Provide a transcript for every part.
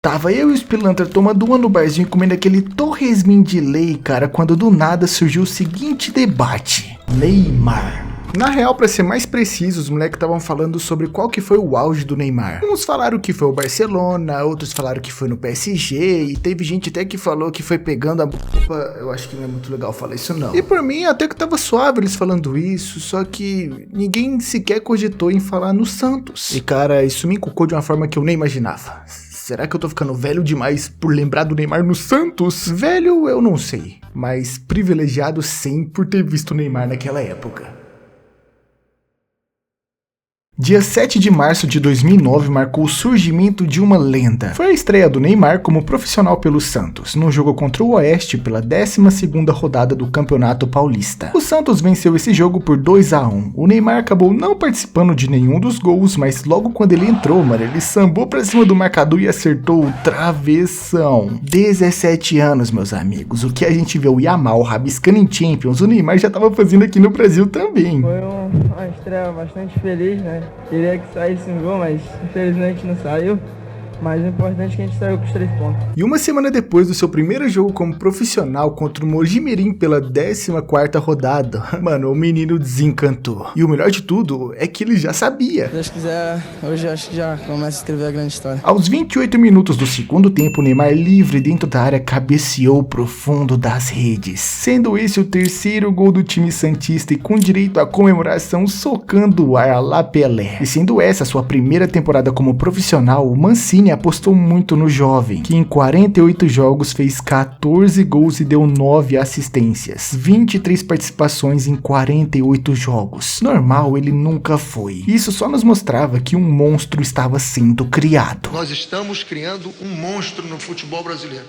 Tava eu e o Spilanter tomando uma no barzinho comendo aquele torresmin de lei, cara, quando do nada surgiu o seguinte debate: Neymar. Na real, pra ser mais preciso, os moleques estavam falando sobre qual que foi o auge do Neymar. Uns falaram que foi o Barcelona, outros falaram que foi no PSG, e teve gente até que falou que foi pegando a eu acho que não é muito legal falar isso não. E por mim, até que tava suave eles falando isso, só que ninguém sequer cogitou em falar no Santos. E cara, isso me encucou de uma forma que eu nem imaginava. Será que eu tô ficando velho demais por lembrar do Neymar no Santos? Velho, eu não sei, mas privilegiado sim por ter visto o Neymar naquela época. Dia 7 de março de 2009 marcou o surgimento de uma lenda. Foi a estreia do Neymar como profissional pelo Santos, num jogo contra o Oeste pela 12ª rodada do Campeonato Paulista. O Santos venceu esse jogo por 2-1. O Neymar acabou não participando de nenhum dos gols, mas logo quando ele entrou, mano, ele sambou pra cima do marcador e acertou o travessão. 17 anos, meus amigos. O que a gente vê o Yamal rabiscando em Champions, o Neymar já tava fazendo aqui no Brasil também. Foi uma estreia bastante feliz, né? Queria que saísse um gol, mas infelizmente não saiu. Mas o importante é que a gente saiu com os 3 pontos. E uma semana depois do seu primeiro jogo como profissional contra o Mojimirim pela 14ª rodada, mano, o menino desencantou. E o melhor de tudo é que ele já sabia. Se Deus quiser, hoje eu acho que já começa a escrever a grande história. Aos 28 minutos do segundo tempo, o Neymar livre dentro da área cabeceou pro fundo das redes. Sendo esse o terceiro gol do time santista e com direito à comemoração socando o ar à la Pelé. E sendo essa a sua primeira temporada como profissional, o Mancini apostou muito no jovem, que em 48 jogos fez 14 gols e deu 9 assistências, 23 participações em 48 jogos. Normal ele nunca foi. Isso só nos mostrava que um monstro estava sendo criado. Nós estamos criando um monstro no futebol brasileiro.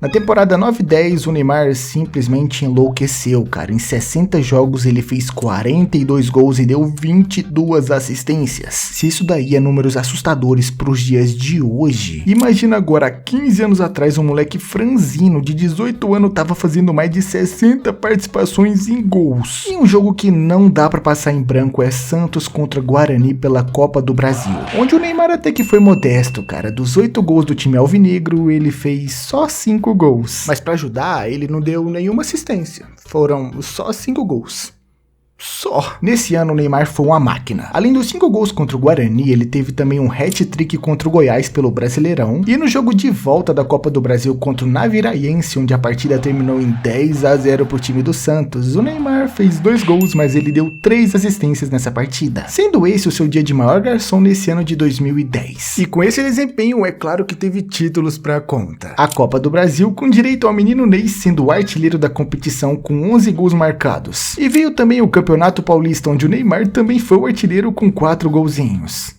Na temporada 9-10, o Neymar simplesmente enlouqueceu, cara. Em 60 jogos ele fez 42 gols e deu 22 assistências. Se isso daí é números assustadores pros dias de hoje, imagina agora, 15 anos atrás, um moleque franzino de 18 anos tava fazendo mais de 60 participações em gols. E um jogo que não dá pra passar em branco é Santos contra Guarani pela Copa do Brasil, onde o Neymar até que foi modesto, cara. Dos 8 gols do time alvinegro, ele fez só 5 gols. Mas pra ajudar, ele não deu nenhuma assistência. Foram só 5 gols. Só. Nesse ano o Neymar foi uma máquina. Além dos 5 gols contra o Guarani, ele teve também um hat-trick contra o Goiás pelo Brasileirão. E no jogo de volta da Copa do Brasil contra o Naviraense, onde a partida terminou em 10-0 pro time do Santos, o Neymar fez 2 gols, mas ele deu 3 assistências nessa partida. Sendo esse o seu dia de maior garçom nesse ano de 2010. E com esse desempenho, é claro que teve títulos pra conta. A Copa do Brasil, com direito ao menino Ney sendo o artilheiro da competição com 11 gols marcados. E veio também o Campeonato Paulista, onde o Neymar também foi o artilheiro com 4 golzinhos.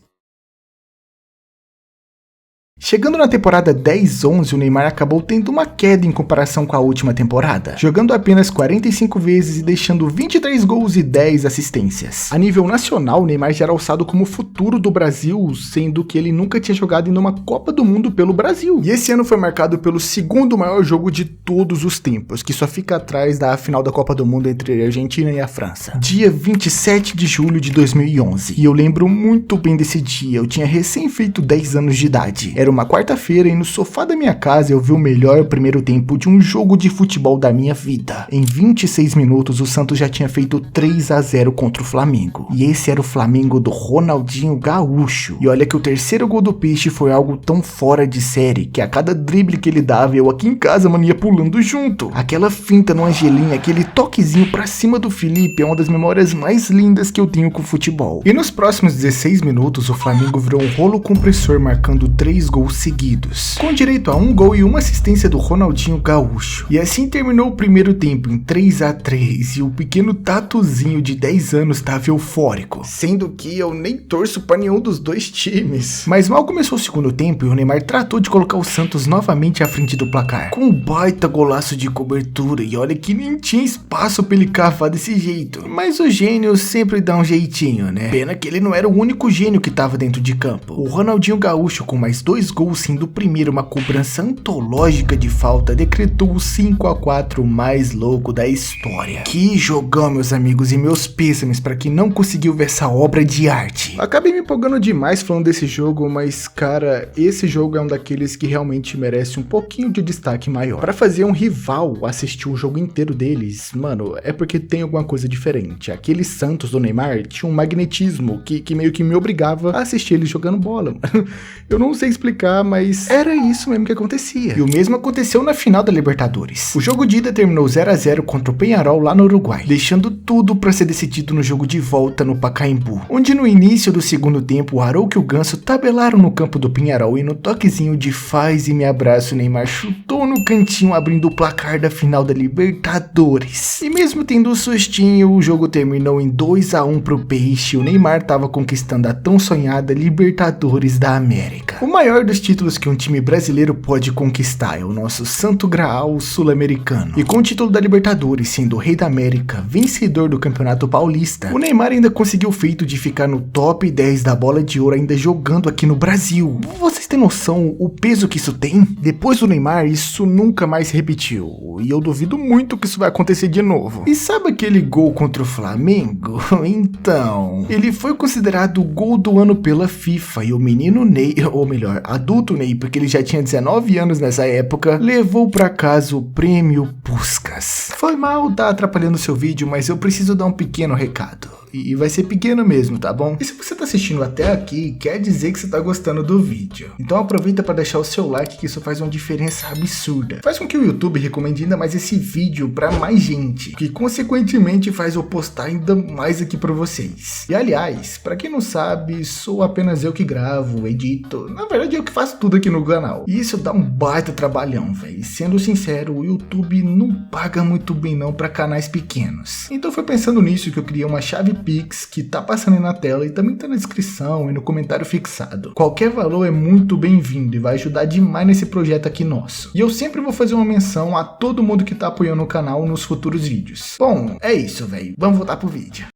Chegando na temporada 10-11, o Neymar acabou tendo uma queda em comparação com a última temporada, jogando apenas 45 vezes e deixando 23 gols e 10 assistências. A nível nacional, o Neymar já era alçado como o futuro do Brasil, sendo que ele nunca tinha jogado em uma Copa do Mundo pelo Brasil. E esse ano foi marcado pelo segundo maior jogo de todos os tempos, que só fica atrás da final da Copa do Mundo entre a Argentina e a França. Dia 27 de julho de 2011. E eu lembro muito bem desse dia, eu tinha recém feito 10 anos de idade. Era uma quarta-feira e no sofá da minha casa eu vi o melhor primeiro tempo de um jogo de futebol da minha vida. Em 26 minutos o Santos já tinha feito 3-0 contra o Flamengo. E esse era o Flamengo do Ronaldinho Gaúcho. E olha que o terceiro gol do Peixe foi algo tão fora de série que a cada drible que ele dava eu aqui em casa, mano, ia pulando junto. Aquela finta no Angelim, aquele toquezinho pra cima do Felipe é uma das memórias mais lindas que eu tenho com o futebol. E nos próximos 16 minutos o Flamengo virou um rolo compressor marcando 3 gols seguidos, com direito a 1 gol e 1 assistência do Ronaldinho Gaúcho. E assim terminou o primeiro tempo em 3-3 e o pequeno Tatuzinho de 10 anos estava eufórico, sendo que eu nem torço para nenhum dos dois times. Mas mal começou o segundo tempo e o Neymar tratou de colocar o Santos novamente à frente do placar, com um baita golaço de cobertura, e olha que nem tinha espaço para ele cavar desse jeito. Mas o gênio sempre dá um jeitinho, né? Pena que ele não era o único gênio que estava dentro de campo. O Ronaldinho Gaúcho, com mais 2 gols, sendo o primeiro uma cobrança antológica de falta, decretou o 5-4 mais louco da história. Que jogão, meus amigos, e meus pêsames para quem não conseguiu ver essa obra de arte. Acabei me empolgando demais falando desse jogo, mas cara, esse jogo é um daqueles que realmente merece um pouquinho de destaque maior. Para fazer um rival assistir o jogo inteiro deles, mano, é porque tem alguma coisa diferente. Aquele Santos do Neymar tinha um magnetismo que meio que me obrigava a assistir ele jogando bola, mano. Eu não sei explicar, mas era isso mesmo que acontecia. E o mesmo aconteceu na final da Libertadores. O jogo de ida terminou 0-0 contra o Peñarol lá no Uruguai, deixando tudo para ser decidido no jogo de volta no Pacaembu, onde no início do segundo tempo o Arouca e o Ganso tabelaram no campo do Peñarol e no toquezinho de faz e me abraço, o Neymar chutou no cantinho abrindo o placar da final da Libertadores. E mesmo tendo um sustinho, o jogo terminou em 2-1 pro Peixe. O Neymar tava conquistando a tão sonhada Libertadores da América. O maior dos títulos que um time brasileiro pode conquistar é o nosso Santo Graal sul-americano. E com o título da Libertadores sendo o Rei da América, vencedor do Campeonato Paulista, o Neymar ainda conseguiu o feito de ficar no top 10 da Bola de Ouro ainda jogando aqui no Brasil. Vocês têm noção o peso que isso tem? Depois do Neymar, isso nunca mais se repetiu. E eu duvido muito que isso vai acontecer de novo. E sabe aquele gol contra o Flamengo? Então, ele foi considerado o gol do ano pela FIFA e o menino Ney, ou melhor, adulto Ney, porque ele já tinha 19 anos nessa época, levou pra casa o prêmio Puskás. Foi mal, tá atrapalhando o seu vídeo, mas eu preciso dar um pequeno recado. E vai ser pequeno mesmo, tá bom? E se você tá assistindo até aqui, quer dizer que você tá gostando do vídeo. Então aproveita para deixar o seu like, que isso faz uma diferença absurda. Faz com que o YouTube recomende ainda mais esse vídeo para mais gente, que consequentemente faz eu postar ainda mais aqui para vocês. E aliás, para quem não sabe, sou apenas eu que gravo, edito. Na verdade, eu que faço tudo aqui no canal. E isso dá um baita trabalhão, velho. Sendo sincero, o YouTube não paga muito bem não para canais pequenos. Então foi pensando nisso que eu criei uma chave Pix que tá passando aí na tela e também tá na descrição e no comentário fixado. Qualquer valor é muito bem-vindo e vai ajudar demais nesse projeto aqui nosso. E eu sempre vou fazer uma menção a todo mundo que tá apoiando o canal nos futuros vídeos. Bom, é isso, velho. Vamos voltar pro vídeo.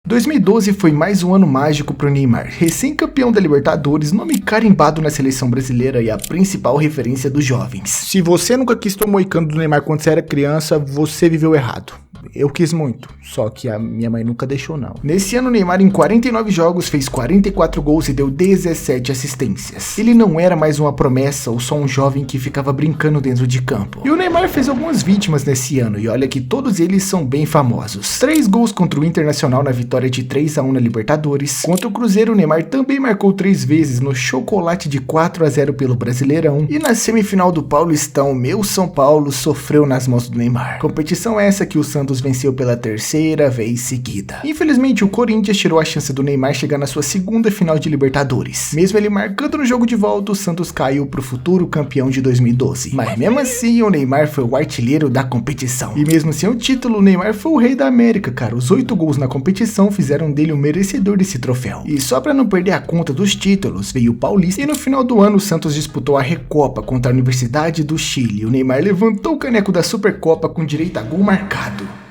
2012 foi mais um ano mágico pro Neymar, recém-campeão da Libertadores, nome carimbado na seleção brasileira e a principal referência dos jovens. Se você nunca quis tomar o moicano do Neymar quando você era criança, você viveu errado. Eu quis muito, só que a minha mãe nunca deixou não. Nesse ano o Neymar em 49 jogos fez 44 gols e deu 17 assistências. Ele não era mais uma promessa ou só um jovem que ficava brincando dentro de campo. E o Neymar fez algumas vítimas nesse ano e olha que todos eles são bem famosos. 3 gols contra o Internacional na vitória de 3-1 na Libertadores. Contra o Cruzeiro o Neymar também marcou 3 vezes no chocolate de 4-0 pelo Brasileirão. E na semifinal do Paulistão, meu São Paulo sofreu nas mãos do Neymar. Competição essa que o Santos venceu pela terceira vez seguida. Infelizmente, o Corinthians tirou a chance do Neymar chegar na sua segunda final de Libertadores. Mesmo ele marcando no jogo de volta, o Santos caiu pro futuro campeão de 2012. Mas mesmo assim, o Neymar foi o artilheiro da competição. E mesmo sem o título, o Neymar foi o rei da América, cara. Os 8 gols na competição fizeram dele o merecedor desse troféu. E só pra não perder a conta dos títulos, veio o Paulista e no final do ano o Santos disputou a Recopa contra a Universidade do Chile. O Neymar levantou o caneco da Supercopa com direito a gol marcado.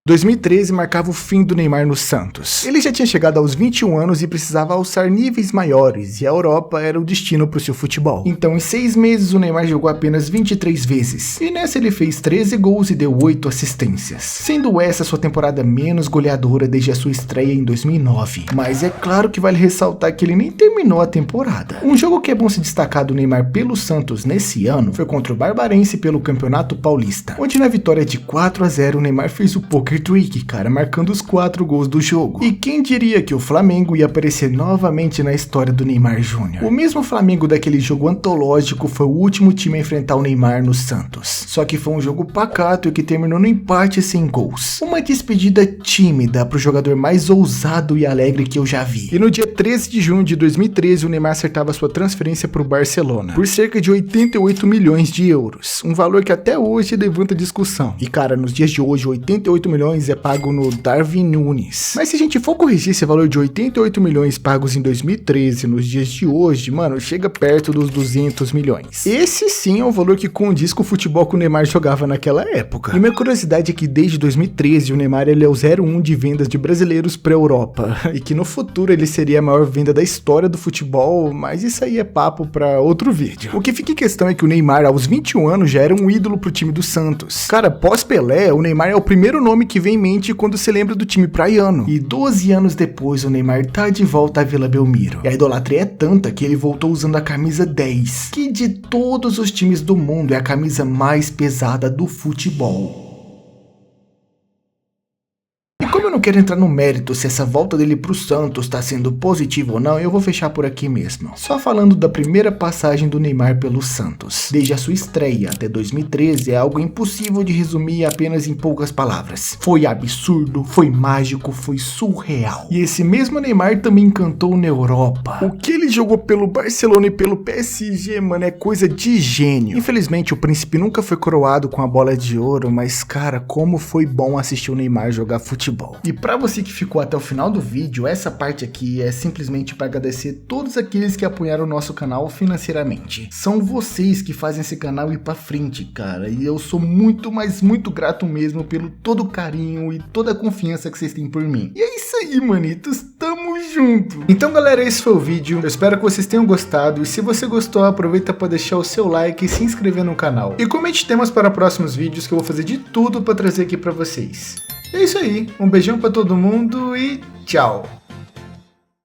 2013 marcava o fim do Neymar no Santos. Ele já tinha chegado aos 21 anos e precisava alçar níveis maiores, e a Europa era o destino para o seu futebol. Então em 6 meses o Neymar jogou apenas 23 vezes, e nessa ele fez 13 gols e deu 8 assistências, sendo essa sua temporada menos goleadora desde a sua estreia em 2009. Mas é claro que vale ressaltar que ele nem terminou a temporada. Um jogo que é bom se destacar do Neymar pelo Santos nesse ano foi contra o Barbarense pelo Campeonato Paulista, onde na vitória de 4-0 o Neymar fez o poker trick, cara, marcando os 4 gols do jogo. E quem diria que o Flamengo ia aparecer novamente na história do Neymar Júnior? O mesmo Flamengo daquele jogo antológico foi o último time a enfrentar o Neymar no Santos. Só que foi um jogo pacato e que terminou no empate sem gols. Uma despedida tímida pro jogador mais ousado e alegre que eu já vi. E no dia 13 de junho de 2013, o Neymar acertava sua transferência pro Barcelona por cerca de 88 milhões de euros. Um valor que até hoje levanta discussão. E cara, nos dias de hoje, 88 milhões milhões é pago no Darwin Núñez. Mas se a gente for corrigir esse valor de 88 milhões pagos em 2013 nos dias de hoje, mano, chega perto dos 200 milhões. Esse sim é o valor que condiz com o futebol que o Neymar jogava naquela época. E minha curiosidade é que desde 2013 o Neymar ele é o 01 de vendas de brasileiros pra Europa. E que no futuro ele seria a maior venda da história do futebol, mas isso aí é papo pra outro vídeo. O que fica em questão é que o Neymar aos 21 anos já era um ídolo pro time do Santos. Cara, pós-Pelé, o Neymar é o primeiro nome que vem em mente quando se lembra do time praiano. E 12 anos depois o Neymar tá de volta à Vila Belmiro. E a idolatria é tanta que ele voltou usando a camisa 10, que de todos os times do mundo é a camisa mais pesada do futebol. Como eu não quero entrar no mérito se essa volta dele pro Santos tá sendo positiva ou não, eu vou fechar por aqui mesmo. Só falando da primeira passagem do Neymar pelo Santos. Desde a sua estreia até 2013 é algo impossível de resumir apenas em poucas palavras. Foi absurdo, foi mágico, foi surreal. E esse mesmo Neymar também encantou na Europa. O que ele jogou pelo Barcelona e pelo PSG, mano, é coisa de gênio. Infelizmente o príncipe nunca foi coroado com a bola de ouro, mas cara, como foi bom assistir o Neymar jogar futebol. E pra você que ficou até o final do vídeo, essa parte aqui é simplesmente para agradecer todos aqueles que apoiaram o nosso canal financeiramente. São vocês que fazem esse canal ir pra frente, cara, e eu sou muito, mas muito grato mesmo pelo todo o carinho e toda a confiança que vocês têm por mim. E é isso aí, manitos, tamo junto! Então galera, esse foi o vídeo, eu espero que vocês tenham gostado, e se você gostou, aproveita para deixar o seu like e se inscrever no canal. E comente temas para próximos vídeos que eu vou fazer de tudo para trazer aqui para vocês. É isso aí, um beijão pra todo mundo e tchau!